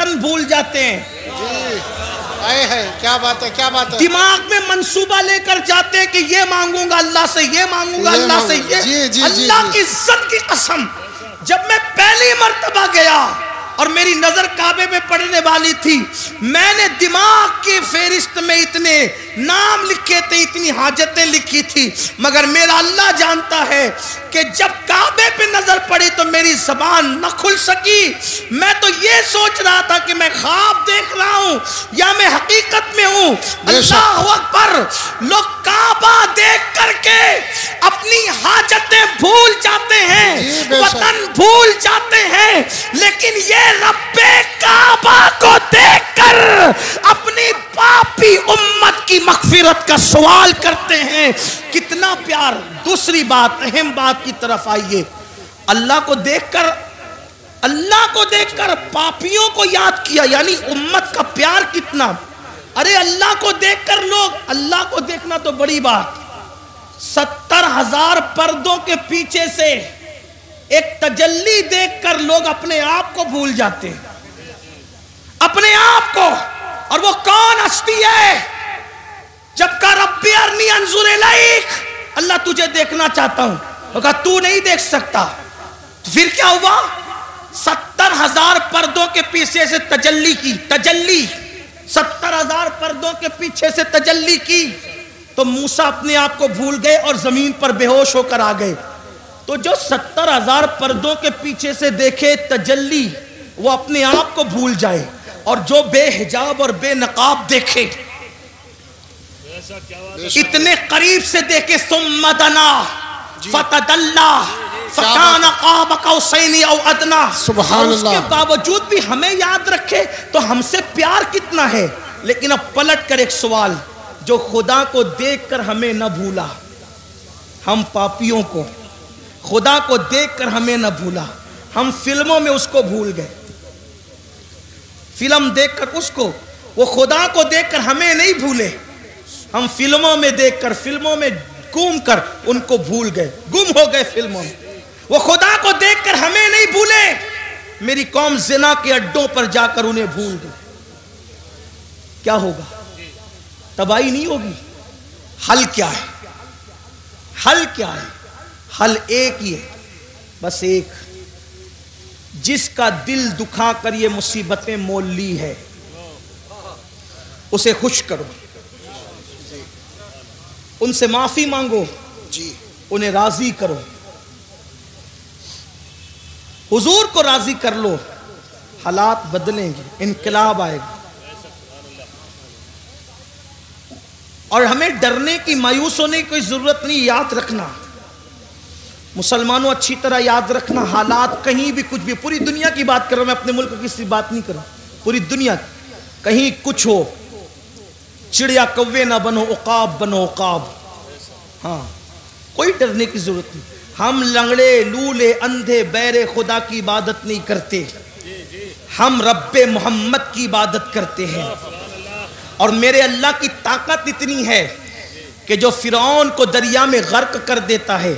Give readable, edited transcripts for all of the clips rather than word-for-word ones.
وطن بھول جاتے ہیں. کیا بات ہے، کیا بات ہے. دماغ میں منصوبہ لے کر جاتے کہ یہ مانگوں گا اللہ سے، یہ مانگوں گا اللہ سے، یہ اللہ کی عزت کی قسم. جب میں پہلی مرتبہ گیا اور میری نظر کعبے میں پڑنے والی تھی، میں نے دماغ کی فہرست میں اتنے نام لکھے تھے، اتنی حاجتیں لکھی تھی، مگر میرا اللہ جانتا ہے کہ جب کعبے پہ نظر پڑی تو میری زبان نہ کھل سکی. میں تو یہ سوچ رہا تھا کہ میں خواب دیکھ رہا ہوں یا میں حقیقت میں ہوں. اللہ اکبر. لوگ کعبہ دیکھ کر کے اپنی حاجتیں بھول جاتے ہیں، وطن بھول جاتے ہیں، لیکن یہ رب کعبہ کو دیکھ کر اپنی پاپی امت کی مغفرت کا سوال کرتے ہیں. کتنا پیار. دوسری بات، اہم بات کی طرف آئیے. اللہ کو دیکھ کر پاپیوں کو یاد کیا، یعنی امت کا پیار کتنا. ارے اللہ کو دیکھ کر لوگ، اللہ کو دیکھنا تو بڑی بات، 70,000 پردوں کے پیچھے سے ایک تجلی دیکھ کر لوگ اپنے آپ کو بھول جاتے ہیں، اپنے آپ کو. اور وہ کون ہستی ہے؟ جب کہا ربی ارنی انظر الیک، اللہ تجھے دیکھنا چاہتا ہوں، وہ کہا تو نہیں دیکھ سکتا. پھر کیا ہوا؟ 70,000 پردوں کے پیچھے سے تجلی کی، 70,000 پردوں کے پیچھے سے تجلی کی تو موسیٰ اپنے آپ کو بھول گئے اور زمین پر بے ہوش ہو کر آ گئے. تو جو 70,000 پردوں کے پیچھے سے دیکھے تجلی، وہ اپنے آپ کو بھول جائے، اور جو بے حجاب اور بے نقاب دیکھے، اتنے قریب سے دیکھے، ثم دنا فتدلا فکان قاب قوسین او ادنا، سبحان اللہ. اس کے باوجود بھی ہمیں یاد رکھے تو ہم سے پیار کتنا ہے. لیکن اب پلٹ کر ایک سوال، جو خدا کو دیکھ کر ہمیں نہ بھولا، ہم پاپیوں کو خدا کو دیکھ کر ہمیں نہ بھولا، ہم فلموں میں اس کو بھول گئے. فلم دیکھ کر اس کو، وہ خدا کو دیکھ کر ہمیں نہیں بھولے، ہم فلموں میں دیکھ کر، فلموں میں گم کر ان کو بھول گئے، گم ہو گئے فلموں میں. وہ خدا کو دیکھ کر ہمیں نہیں بھولے، میری قوم زنا کے اڈوں پر جا کر انہیں بھول گئی. کیا ہوگا؟ تباہی نہیں ہوگی؟ حل کیا ہے؟ حل کیا ہے؟ حل ایک ہی ہے، بس ایک. جس کا دل دکھا کر یہ مصیبتیں مول لی ہے، اسے خوش کرو، ان سے معافی مانگو، انہیں راضی کرو، حضور کو راضی کر لو، حالات بدلیں گے، انقلاب آئے گا. اور ہمیں ڈرنے کی، مایوس ہونے کی کوئی ضرورت نہیں. یاد رکھنا مسلمانوں، اچھی طرح یاد رکھنا، حالات کہیں بھی کچھ بھی، پوری دنیا کی بات کر رہا ہوں میں، اپنے ملک کی کسی بات نہیں کر رہا، پوری دنیا، کہیں کچھ ہو، چڑیا کوے نہ بنو، عقاب بنو عقاب. ہاں، کوئی ڈرنے کی ضرورت نہیں. ہم لنگڑے، لولے، اندھے، بہرے خدا کی عبادت نہیں کرتے، ہم رب محمد کی عبادت کرتے ہیں. اور میرے اللہ کی طاقت اتنی ہے کہ جو فرعون کو دریا میں غرق کر دیتا ہے،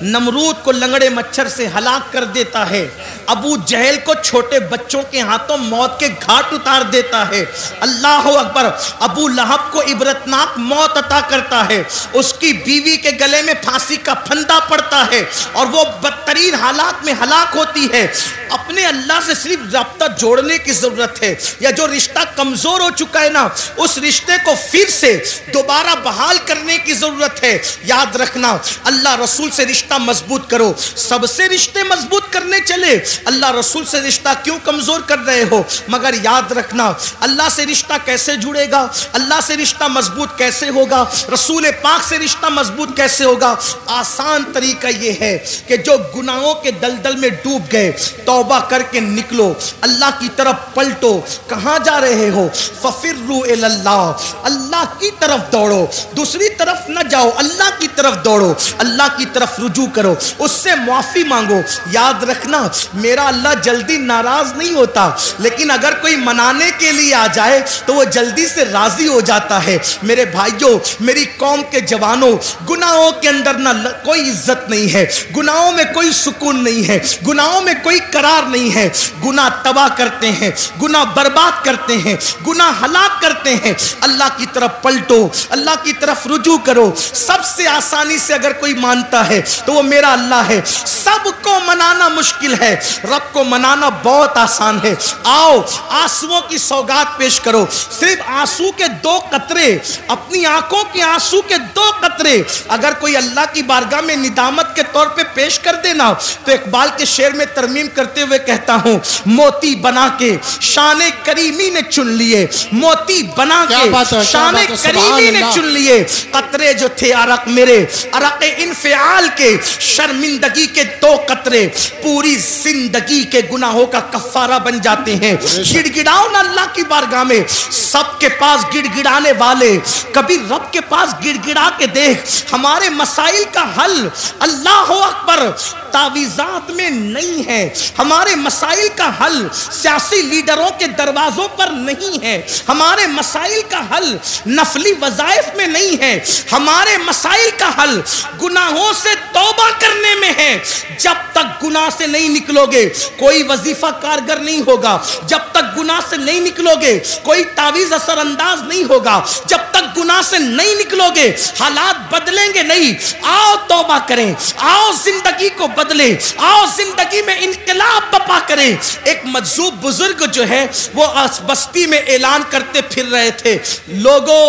نمرود کو لنگڑے مچھر سے ہلاک کر دیتا ہے، ابو جہل کو چھوٹے بچوں کے ہاتھوں موت کے گھاٹ اتار دیتا ہے، اللہ اکبر، ابو لہب کو عبرتناک موت عطا کرتا ہے، اس کی بیوی کے گلے میں پھانسی کا پھندا پڑتا ہے اور وہ بدترین حالات میں ہلاک ہوتی ہے. اپنے اللہ سے صرف رابطہ جوڑنے کی ضرورت ہے، یا جو رشتہ کمزور ہو چکا ہے نا، اس رشتے کو پھر سے دوبارہ بحال کرنے کی ضرورت ہے. یاد رکھنا، اللہ رسول سے رشتہ مضبوط کرو. سب سے رشتے مضبوط کرنے چلے، اللہ رسول سے رشتہ کیوں کمزور کر رہے ہو؟ مگر یاد رکھنا، اللہ سے رشتہ کیسے جڑے گا، اللہ سے رشتہ مضبوط کیسے ہوگا، رسول پاک سے رشتہ مضبوط کیسے ہوگا؟ آسان طریقہ یہ ہے کہ جو گناہوں کے دلدل میں ڈوب گئے، توبہ کر کے نکلو، اللہ کی طرف پلٹو. کہاں جا رہے ہو؟ ففروا الی اللہ، اللہ کی طرف دوڑو، دوسری طرف نہ جاؤ، اللہ کی طرف دوڑو، اللہ کی طرف رجوع کرو، اس سے معافی مانگو. یاد رکھنا، میرا اللہ جلدی ناراض نہیں ہوتا، لیکن اگر کوئی منانے کے لیے آ جائے تو وہ جلدی سے راضی ہو جاتا ہے۔ میرے بھائیوں، میری قوم کے جوانوں، گناہوں کے اندر نہ کوئی عزت نہیں ہے، گناہوں میں کوئی سکون نہیں ہے، گناہوں میں کوئی قرار نہیں ہے۔ گناہ تباہ کرتے ہیں، گناہ برباد کرتے ہیں، گناہ ہلاک کرتے ہیں۔ اللہ کی طرف پلٹو، اللہ کی طرف رجوع کرو۔ سب سے آسانی سے اگر کوئی مانتا ہے تو وہ میرا اللہ ہے۔ سب کو منانا مشکل ہے، رب کو منانا بہت آسان ہے۔ آؤ آنسوؤں کی سوگات پیش کرو، صرف آنسو کے 2 قطرے، اپنی آنکھوں کے آنسو کے 2 قطرے اگر کوئی اللہ کی بارگاہ میں ندامت کے طور پہ پیش کر دینا تو اقبال کے شعر میں ترمیم کرتے ہوئے کہتا ہوں، موتی بنا کے شان کریمی نے چن لیے، موتی بنا کے شان کریمی نے چن لیے۔ قطرے جو تھے عرق میرے، عرق انفعال کے، شرمندگی کے 2 قطرے پوری زندگی کے گناہوں کا کفارہ بن جاتے ہیں۔ گڑ گڑاؤ نا اللہ کی بارگاہ میں، سب کے پاس گڑ گڑانے والے، کبھی رب کے پاس گڑ گڑا کے دیکھ۔ ہمارے مسائل کا حل اللہ اکبر تعویذات میں نہیں ہے، ہمارے مسائل کا حل سیاسی لیڈروں کے دروازوں پر نہیں ہے، ہمارے مسائل کا حل نفلی وظائف میں نہیں ہے، ہمارے مسائل کا حل گناہوں سے توبہ کرنے میں ہے۔ جب تک گناہ سے نہیں نکلو گے کوئی وظیفہ کارگر نہیں ہوگا، جب تک گناہ سے نہیں نکلو گے کوئی تعویذ اثر انداز نہیں ہوگا، جب تک گناہ سے نہیں نکلو گے حالات بدلیں گے نہیں۔ آؤ توبہ کریں، آؤ زندگی کو بدلیں، آؤ زندگی میں انقلاب بپا کریں۔ ایک مجذوب بزرگ جو ہے وہ بستی میں اعلان کرتے پھر رہے تھے، لوگوں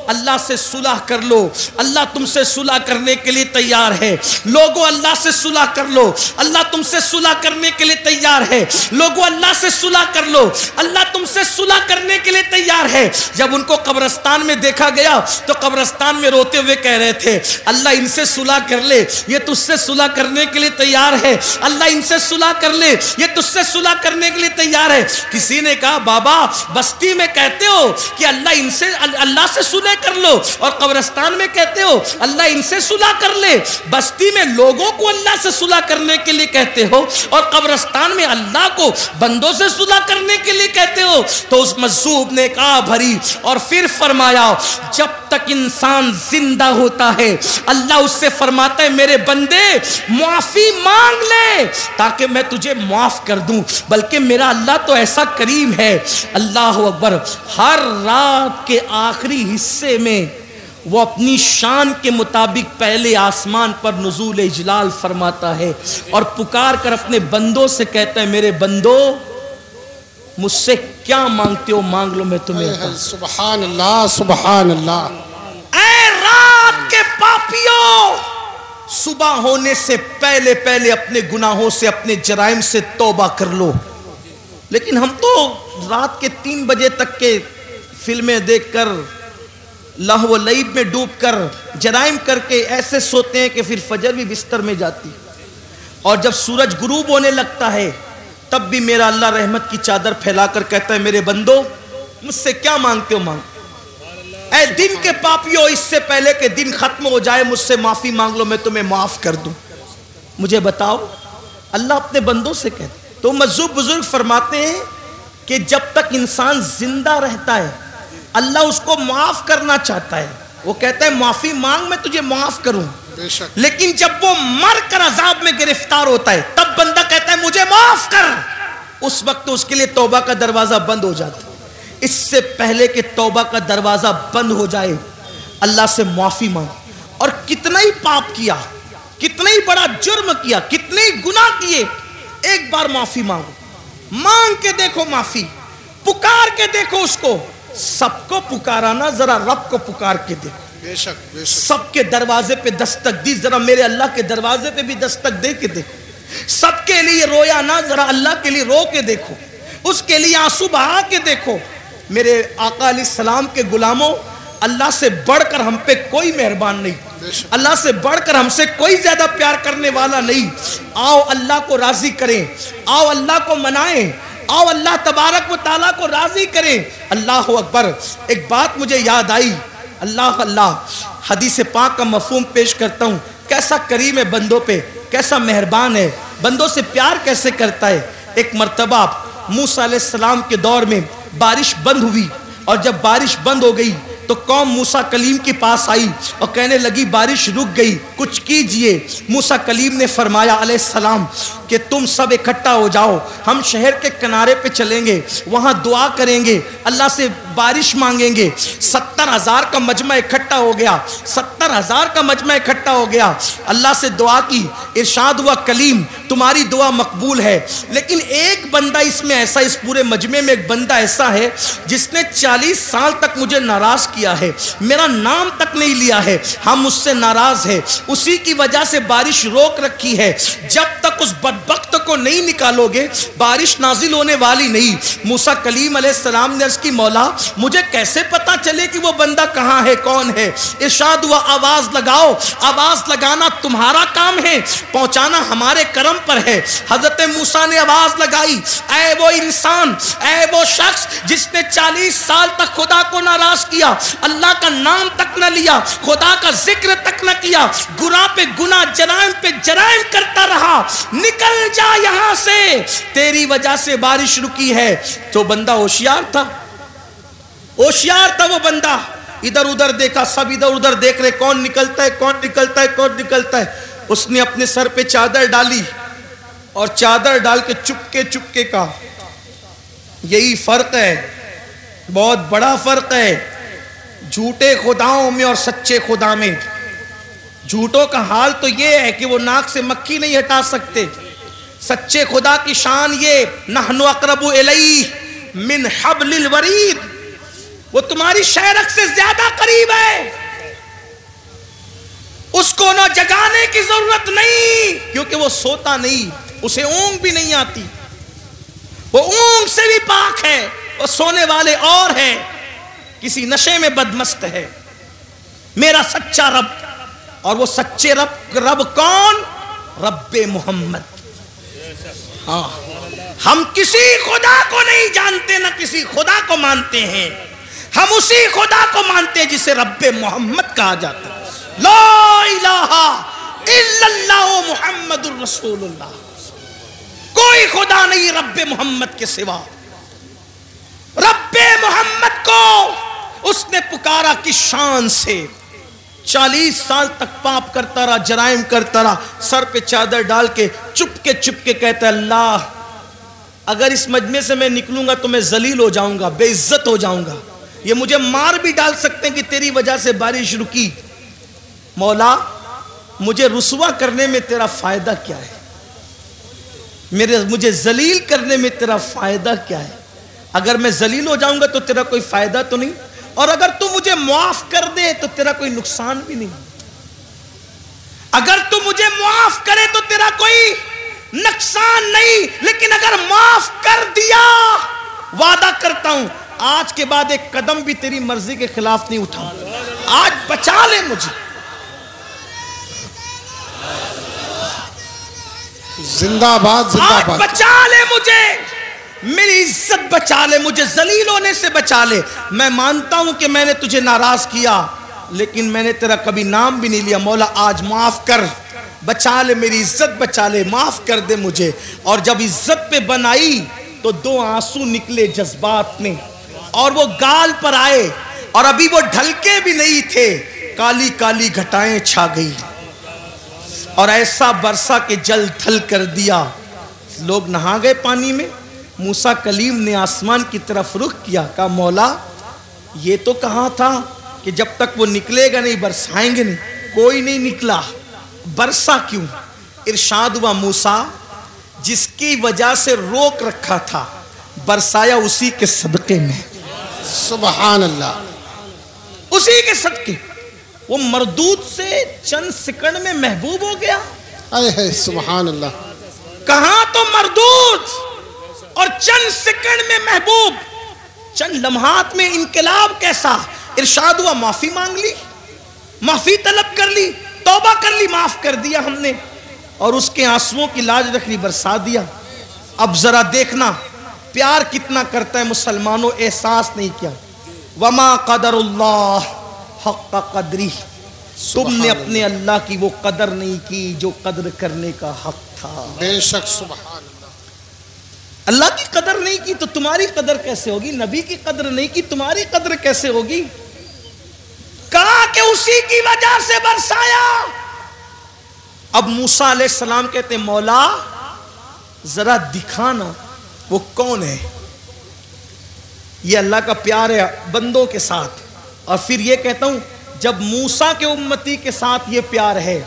اللہ سے صلح کر لو، اللہ تم سے صلح کرنے کے لیے تیار ہے۔ لوگوں اللہ سے صلح کر لو، اللہ تم سے صلح کرنے کے لیے تیار ہے۔ لوگوں اللہ سے صلح کر لو، اللہ تم سے صلح کرنے کے لیے تیار ہے۔ جب ان کو قبرستان میں دیکھا گیا تو قبرستان میں روتے ہوئے کہہ رہے تھے، اللہ ان سے صلح کر لے، یہ تجھ سے صلح کرنے کے لیے تیار ہے۔ اللہ ان سے صلح کر لے، یہ تجھ سے صلح کرنے کے لیے تیار ہے۔ کسی نے کہا، بابا بستی میں کہتے ہو کہ اللہ سے صلح کر لو، اور قبرستان میں کہتے ہو اللہ ان سے صلح کر لے۔ بستی میں لوگوں کو اللہ سے صلح کرنے کے لیے کہتے ہو اور قبرستان میں اللہ کو بندوں سے صلح کرنے کے لیے کہتے ہو۔ تو اس مجذوب نے کہا بھری اور پھر فرمایا، جب تک انسان زندہ ہوتا ہے اللہ اس سے فرماتا ہے میرے بندے معافی مانگ لے تاکہ میں تجھے معاف کر دوں۔ بلکہ میرا اللہ تو ایسا کریم ہے، اللہ اکبر، ہر رات کے آخری حصے میں وہ اپنی شان کے مطابق پہلے آسمان پر نزول اجلال فرماتا ہے اور پکار کر اپنے بندوں سے کہتا ہے میرے بندو مجھ سے کیا مانگتے ہو مانگ لو، میں تمہیں سبحان اللہ سبحان اللہ۔ اے رات کے پاپیوں، صبح ہونے سے پہلے پہلے اپنے گناہوں سے، اپنے جرائم سے توبہ کر لو۔ لیکن ہم تو رات کے 3 بجے تک کے فلمیں دیکھ کر، لہو و لعب میں ڈوب کر، جرائم کر کے ایسے سوتے ہیں کہ پھر فجر بھی بستر میں جاتی، اور جب سورج غروب ہونے لگتا ہے تب بھی میرا اللہ رحمت کی چادر پھیلا کر کہتا ہے میرے بندو مجھ سے کیا مانگتے ہو مانگ۔ اے دن کے پاپیوں، اس سے پہلے کہ دن ختم ہو جائے مجھ سے معافی مانگ لو، میں تمہیں معاف کر دوں۔ مجھے بتاؤ، اللہ اپنے بندوں سے کہتے۔ تو مجذوب بزرگ فرماتے ہیں کہ جب تک انسان زندہ رہتا ہے اللہ اس کو معاف کرنا چاہتا ہے، وہ کہتا ہے معافی مانگ میں تجھے معاف کروں۔ لیکن جب وہ مر کر عذاب میں گرفتار ہوتا ہے تب بندہ کہتا ہے مجھے معاف کر، اس وقت اس کے لیے توبہ کا دروازہ بند ہو جاتا ہے۔ اس سے پہلے کہ توبہ کا دروازہ بند ہو جائے اللہ سے معافی مانگ، اور کتنا ہی پاپ کیا، کتنا ہی بڑا جرم کیا، کتنے ہی گناہ کیے، ایک بار معافی مانگو، مانگ کے دیکھو معافی، پکار کے دیکھو اس کو۔ سب کو پکارانا، ذرا رب کو پکار کے دیکھو۔ بے شک بے شک۔ سب کے دروازے پہ دستک دی، ذرا میرے اللہ کے دروازے پہ بھی دستک دے کے دیکھو۔ سب کے لیے رویا نہ، ذرا اللہ کے لیے رو کے دیکھو، اس کے لیے آنسو بہا کے دیکھو۔ میرے آقا علیہ السلام کے غلاموں، اللہ سے بڑھ کر ہم پہ کوئی مہربان نہیں، اللہ سے بڑھ کر ہم سے کوئی زیادہ پیار کرنے والا نہیں۔ آؤ اللہ کو راضی کریں، آؤ اللہ کو منائیں، آؤ اللہ تبارک و تعالیٰ کو راضی کریں۔ اللہ اکبر۔ ایک بات مجھے یاد آئی، اللہ حدیث پاک کا مفہوم پیش کرتا ہوں، کیسا کریم ہے بندوں پہ، کیسا مہربان ہے۔ بندوں سے پیار کیسے کرتا ہے. ایک مرتبہ موسیٰ علیہ السلام کے دور میں بارش بند ہوئی، اور جب بارش بند ہو گئی تو قوم موسیٰ کلیم کے پاس آئی اور کہنے لگی بارش رک گئی، کچھ کیجئے. موسیٰ کلیم نے فرمایا علیہ السلام کہ تم سب اکٹھا ہو جاؤ، ہم شہر کے کنارے پہ چلیں گے، وہاں دعا کریں گے، اللہ سے بارش مانگیں گے. 70,000 کا مجمع اکٹھا ہو گیا، 70,000 کا مجمع اکٹھا ہو گیا. اللہ سے دعا کی، ارشاد ہوا کلیم تمہاری دعا مقبول ہے، لیکن ایک بندہ اس میں ایسا، اس پورے مجمع میں ایک بندہ ایسا ہے جس نے 40 سال تک مجھے ناراض کیا ہے، میرا نام تک نہیں لیا ہے، ہم اس سے ناراض ہیں، اسی کی وجہ سے بارش روک رکھی ہے. جب تک اس بدبخت کو نہیں نکالو گے بارش نازل ہونے والی نہیں. موسیٰ کلیم علیہ السلام نے عرض کی مولا مجھے کیسے پتا چلے کہ وہ بندہ کہاں ہے، کون ہے؟ ارشاد ہوا آواز لگاؤ. آواز لگانا تمہارا کام ہے، پہنچانا ہمارے کرم پر ہے. حضرت موسیٰ نے آواز لگائی، اے وہ انسان، اے وہ شخص جس نے 40 سال تک خدا کو ناراض کیا، اللہ کا نام تک نہ لیا، خدا کا ذکر تک نہ کیا، گناہ پہ گناہ، جرائم پہ جرائم کرتا رہا، نکل جا یہاں سے، تیری وجہ سے بارش رکی ہے. تو بندہ ہوشیار تھا، ہوشیار تھا وہ بندہ. ادھر ادھر دیکھا، سب ادھر ادھر دیکھ رہے کون نکلتا ہے، کون نکلتا ہے، کون نکلتا ہے. اس نے اپنے سر پہ چادر ڈالی اور چادر ڈال کے چپکے چپکے کا. یہی فرق ہے، بہت بڑا فرق ہے جھوٹے خداؤں میں اور سچے خدا میں. جھوٹوں کا حال تو یہ ہے کہ وہ ناک سے مکھی نہیں ہٹا سکتے. سچے خدا کی شان یہ نحن اقرب الیہ من حبل الورید، وہ تمہاری شہرک سے زیادہ قریب ہے، اس کو نہ جگانے کی ضرورت نہیں کیونکہ وہ سوتا نہیں، اسے اونگ بھی نہیں آتی، وہ اونگ سے بھی پاک ہے، وہ سونے والے اور ہے، کسی نشے میں بدمست ہے. میرا سچا رب، اور وہ سچے رب کون؟ رب محمد. ہاں ہم کسی خدا کو نہیں جانتے، نہ کسی خدا کو مانتے ہیں، ہم اسی خدا کو مانتے ہیں جسے رب محمد کہا جاتا ہے. لا الہ الا اللہ محمد الرسول اللہ. کوئی خدا نہیں رب محمد کے سوا. رب محمد کو اس نے پکارا کس شان سے. 40 سال تک پاپ کرتا رہا، جرائم کرتا رہا، سر پہ چادر ڈال کے چپکے چپکے کہتا ہے اللہ اگر اس مجمع سے میں نکلوں گا تو میں ذلیل ہو جاؤں گا، بے عزت ہو جاؤں گا، یہ مجھے مار بھی ڈال سکتے ہیں کہ تیری وجہ سے بارش رکی. مولا مجھے رسوا کرنے میں تیرا فائدہ کیا ہے، مجھے ذلیل کرنے میں تیرا فائدہ کیا ہے؟ اگر میں ذلیل ہو جاؤں گا تو تیرا کوئی فائدہ تو نہیں، اور اگر تو مجھے معاف کر دے تو تیرا کوئی نقصان بھی نہیں. اگر تو مجھے معاف کرے تو تیرا کوئی نقصان نہیں، لیکن اگر معاف کر دیا وعدہ کرتا ہوں آج کے بعد ایک قدم بھی تیری مرضی کے خلاف نہیں اٹھاؤں. آج بچا لے مجھے. زندہ باد، زندہ آج باد. بچا لے مجھے، میری عزت بچا لے، مجھے ذلیل ہونے سے بچا لے. میں مانتا ہوں کہ میں نے تجھے ناراض کیا، لیکن میں نے تیرا کبھی نام بھی نہیں لیا. مولا آج معاف کر، بچا لے، میری عزت بچا لے، معاف کر دے مجھے. اور جب عزت پہ بنائی تو 2 آنسو نکلے جذبات میں، اور وہ گال پر آئے، اور ابھی وہ ڈھلکے بھی نہیں تھے، کالی کالی گھٹائیں چھا گئی اور ایسا برسا کہ جل تھل کر دیا. لوگ نہا گئے پانی میں. موسیٰ کلیم نے آسمان کی طرف رخ کیا، کہا مولا یہ تو کہا تھا کہ جب تک وہ نکلے گا نہیں برسائیں گے نہیں. کوئی نہیں نکلا، برسا کیوں؟ ارشاد ہوا موسیٰ جس کی وجہ سے روک رکھا تھا برسایا اسی کے صدقے میں. سبحان اللہ. اسی کے صدقے. وہ مردود سے چند سیکنڈ میں محبوب ہو گیا. اے سبحان اللہ. کہاں تو مردود اور چند سیکنڈ میں محبوب. چند لمحات میں انقلاب کیسا. ارشاد ہوا معافی مانگ لی، معافی طلب کر لی، توبہ کر لی، معاف کر دیا ہم نے، اور اس کے آنسوؤں کی لاج رکھ لی، برسا دیا. اب ذرا دیکھنا پیار کتنا کرتا ہے مسلمانوں، احساس نہیں کیا. وما قدر اللہ حق قدری. تم نے اپنے اللہ کی وہ قدر نہیں کی جو قدر کرنے کا حق تھا. تھا. بے شک سبحان اللہ. اللہ کی قدر نہیں کی تو تمہاری قدر کیسے ہوگی؟ نبی کی قدر نہیں کی تمہاری قدر کیسے ہوگی؟ کہا کہ اسی کی وجہ سے برسایا. اب موسیٰ علیہ السلام کہتے ہیں مولا ذرا دکھانا وہ کون ہے. یہ اللہ کا پیار ہے بندوں کے ساتھ. اور پھر یہ کہتا ہوں جب موسیٰ کے امتی کے ساتھ یہ پیار ہے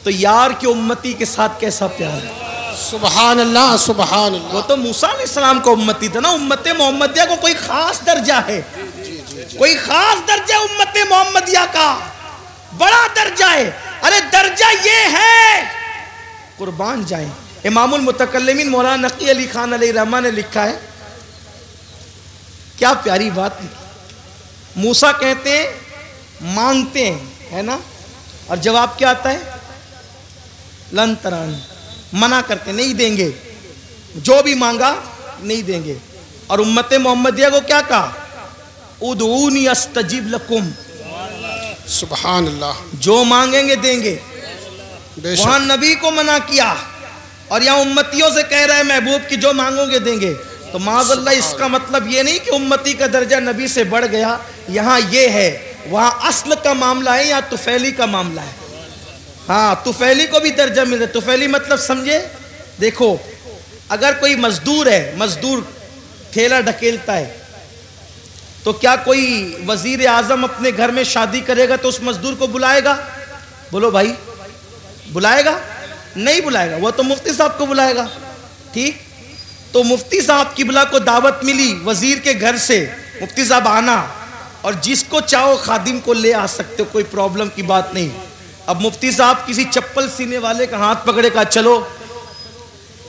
تو یار کے امتی کے ساتھ کیسا پیار ہے. سبحان اللہ سبحان اللہ. وہ تو موسیٰ علیہ السلام کا امتی تھا نا. امت محمدیہ کو کوئی خاص درجہ ہے, کوئی خاص درجہ امت محمدیہ کا, بڑا درجہ ہے. ارے درجہ یہ ہے قربان جائیں. امام المتکلمین مولانا نقی علی خان علیہ رحمہ نے لکھا ہے, کیا پیاری بات لکھی. موسیٰ کہتے ہیں مانگتے ہیں ہے نا, اور جواب کیا آتا ہے لن ترانی. منع کرتے نہیں دیں گے, جو بھی مانگا نہیں دیں گے. اور امت محمدیہ کو کیا کہا ادعونی استجب لکم. سبحان اللہ. جو مانگیں گے دیں گے. بے وہاں شک نبی کو منع کیا اور یہاں امتیوں سے کہہ رہا ہے محبوب کی جو مانگو گے دیں گے. تو معاذ اللہ اس کا مطلب یہ نہیں کہ امتی کا درجہ نبی سے بڑھ گیا. یہاں یہ ہے وہاں اصل کا معاملہ ہے یا طفیلی کا معاملہ ہے. ہاں طفیلی کو بھی درجہ مل رہا ہے. طفیلی مطلب سمجھے, دیکھو اگر کوئی مزدور ہے, مزدور ٹھیلا ڈھکیلتا ہے, تو کیا کوئی وزیر اعظم اپنے گھر میں شادی کرے گا تو اس مزدور کو بلائے گا؟ بولو بھائی بلائے گا؟ نہیں بلائے گا. وہ تو مفتی صاحب کو بلائے گا. ٹھیک, تو مفتی صاحب کی بلا کو دعوت ملی وزیر کے گھر سے, مفتی صاحب آنا, اور جس کو چاہو خادم کو لے آ سکتے ہو, کوئی پرابلم کی بات نہیں. اب مفتی صاحب کسی چپل سینے والے کا ہاتھ پکڑے کا چلو.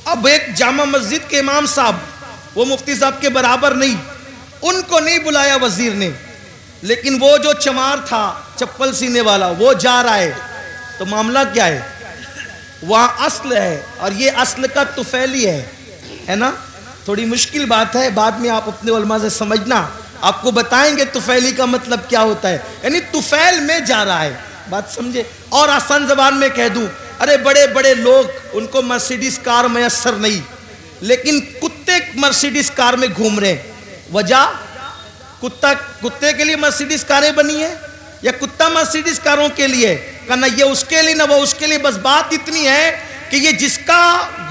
اب ایک جامع مسجد کے امام صاحب وہ مفتی صاحب کے برابر نہیں, ان کو نہیں بلایا وزیر نے, لیکن وہ جو چمار تھا چپل سینے والا وہ جا رہا ہے. تو معاملہ کیا ہے, وہاں اصل ہے اور یہ اصل کا طفیلی ہے نا. تھوڑی مشکل بات ہے, بعد میں آپ اپنے علماء سے سمجھنا, آپ کو بتائیں گے طفیلی کا مطلب کیا ہوتا ہے. یعنی طفیل میں جا رہا ہے, بات سمجھے. اور آسان زبان میں کہہ دوں, ارے بڑے بڑے لوگ ان کو مرسیڈیز کار میسر نہیں, لیکن کتے مرسیڈیز کار میں گھوم رہے ہیں. وجہ کتے کے لیے مرسیڈیز کاریں بنی ہیں یا کتا مرسیڈیز کاروں کے لیے؟ نہ یہ اس کے لیے نہ وہ اس کے لیے. بس بات اتنی ہے کہ یہ جس کا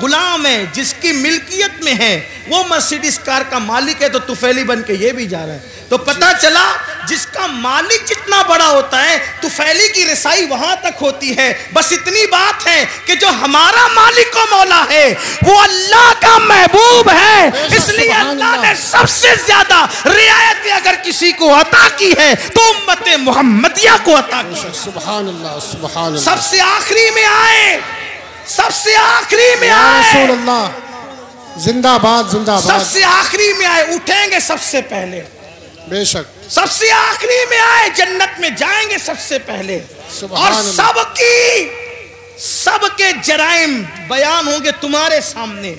غلام ہے, جس کی ملکیت میں ہے, وہ مرسیڈیز کار کا مالک ہے, تو طفیلی بن کے یہ بھی جا رہا ہے. تو پتہ چلا جس کا مالک جتنا بڑا ہوتا ہے طفیلی کی رسائی وہاں تک ہوتی ہے. بس اتنی بات ہے کہ جو ہمارا مالک و مولا ہے وہ اللہ کا محبوب ہے, اس لیے اللہ نے سب سے زیادہ رعایت اگر کسی کو عطا کی ہے تو امت محمدیہ کو عطا کی. سبحان اللہ سبحان اللہ. سب سے آخری میں آئے, سب سے آخری میں یا آئے, رسول اللہ زندہ باد زندہ سب باد. سے آخری میں آئے, اٹھیں گے سب سے پہلے. بے شک سب سے آخری میں آئے, جنت میں جائیں گے سب سے پہلے. اور سب کے جرائم بیان ہوں گے تمہارے سامنے.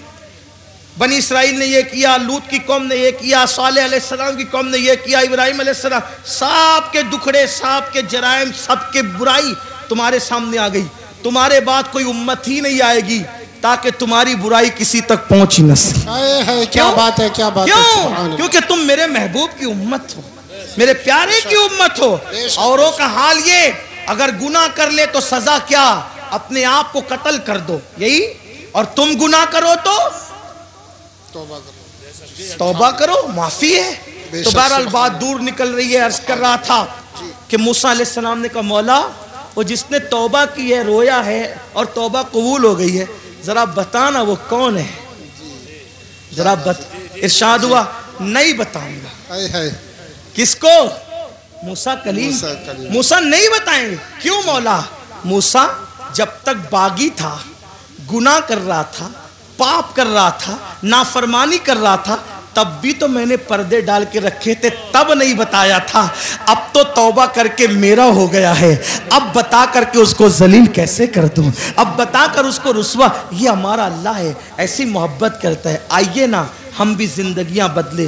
بنی اسرائیل نے یہ کیا, لوط کی قوم نے یہ کیا, صالح علیہ السلام کی قوم نے یہ کیا, ابراہیم علیہ السلام, سب کے دکھڑے, سب کے جرائم, سب کے برائی تمہارے سامنے آ گئی. تمہارے بعد کوئی امت ہی نہیں آئے گی تاکہ تمہاری برائی کسی تک پہنچ نہ سکے. کیا بات ہے, کیا بات ہے. کیوں؟ کیونکہ تم میرے محبوب کی امت ہو, میرے پیارے کی امت ہو. اوروں کا حال یہ, اگر گناہ کر لے تو سزا کیا, اپنے آپ کو قتل کر دو, یہی. اور تم گناہ کرو تو توبہ کرو, معافی ہے. تو بہرحال بات دور نکل رہی ہے. عرض کر رہا تھا کہ موسیٰ علیہ السلام نے کہا مولا وہ جس نے توبہ کی ہے, رویا ہے اور توبہ قبول ہو گئی ہے, ذرا بتانا وہ کون ہے. ذرا ارشاد ہوا نہیں بتاؤں گا. کس کو؟ موسیٰ کلیم. موسیٰ نہیں بتائیں گے. کیوں مولا؟ موسیٰ جب تک باغی تھا, گناہ کر رہا تھا, پاپ کر رہا تھا, نافرمانی کر رہا تھا, تب بھی تو میں نے پردے ڈال کے رکھے تھے, تب نہیں بتایا تھا. اب تو توبہ کر کے میرا ہو گیا ہے, اب بتا کر کے اس کو ذلیل کیسے کر دوں, اب بتا کر اس کو رسوا. یہ ہمارا اللہ ہے, ایسی محبت کرتا ہے. آئیے نا ہم بھی زندگیاں بدلے.